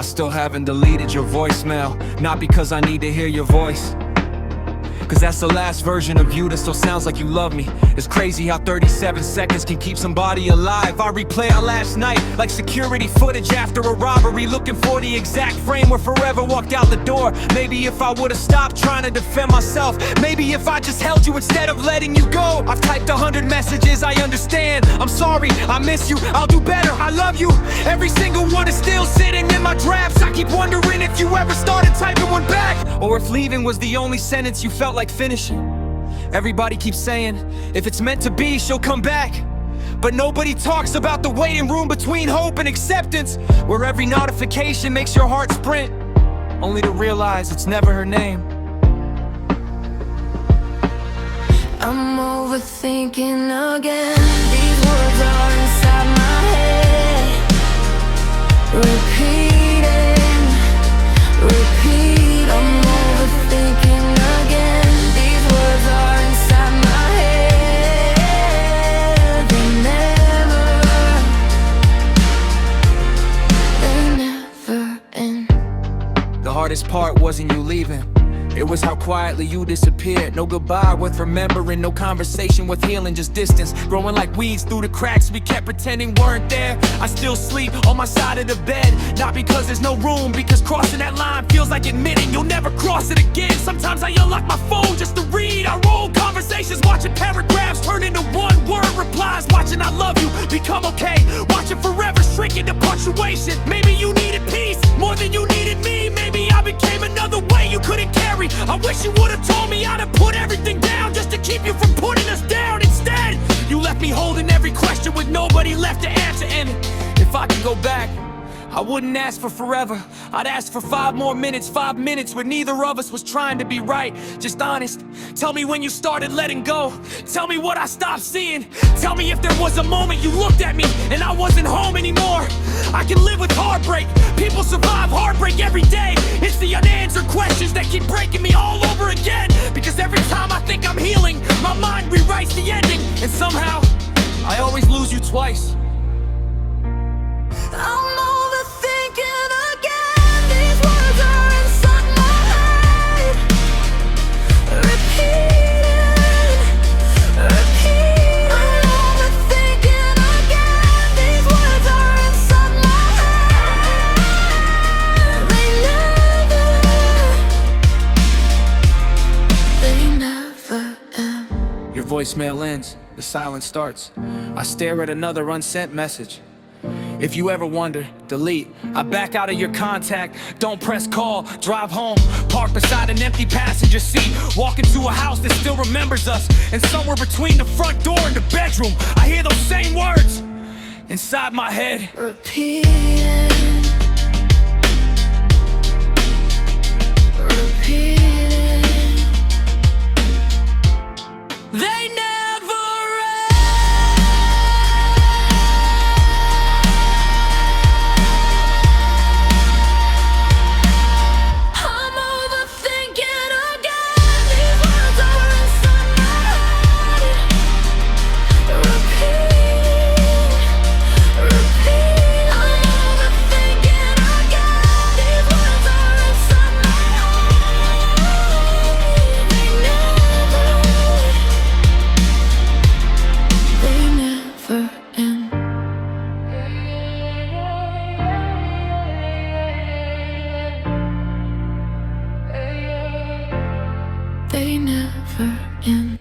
still haven't deleted your voicemail. Not because I need to hear your voice, cause that's the last version of you that still sounds like you love me. It's crazy how 37 seconds can keep somebody alive. I replay our last night like security footage after a robbery, looking for the exact frame where Forever walked out the door. Maybe if I would've stopped trying to defend myself, maybe if I just held you instead of letting you go. I've typed 100 messages, I understand. I'm sorry, I miss you, I'll do better, I love you. Every single one is still sitting in my drafts. I keep wondering if you ever started typing one back, or if leaving was the only sentence you felt like finishing. Everybody keeps saying, if it's meant to be, she'll come back. But nobody talks about the waiting room between hope and acceptance, where every notification makes your heart sprint, only to realize it's never her name. I'm overthinking again. These words are inside my head, repeating, repeat. I'm overthinking again. These words are inside my head. They never end. The hardest part wasn't you leaving, it was how quietly you disappeared. No goodbye worth remembering, no conversation worth healing, just distance growing like weeds through the cracks we kept pretending weren't there. I still sleep on my side of the bed, not because there's no room, because crossing that line feels like admitting you'll never cross it again. Sometimes I unlock my phone just to read our old conversations, watching paragraphs turn into one-word replies, watching I love you become okay, watching Forever shrink into punctuation. Maybe you needed peace more than you needed me. Maybe I became another way you couldn't carry. I wish you would've told me how to put everything down, just to keep you from putting us down. Instead, you left me holding every question with nobody left to answer. And if I could go back, I wouldn't ask for forever, I'd ask for 5 more minutes. 5 minutes where neither of us was trying to be right, just honest. Tell me when you started letting go, tell me what I stopped seeing. Tell me if there was a moment you looked at me and I wasn't home anymore. I can live with heartbreak, people survive heartbreak every day. It's the unanswered questions that keep breaking me all over again, because every time I think I'm healing, my mind rewrites the ending, and somehow I always lose you twice. I'm overthinking again. These words are inside my head, repeating, repeat. I'm overthinking again. These words are inside my head. They never end. Your voicemail ends, the silence starts. I stare at another unsent message. If you ever wonder, delete. I back out of your contact, don't press call. Drive home, park beside an empty passenger seat, walk into a house that still remembers us. And somewhere between the front door and the bedroom, I hear those same words inside my head, Repeating, repeating. They never they never end.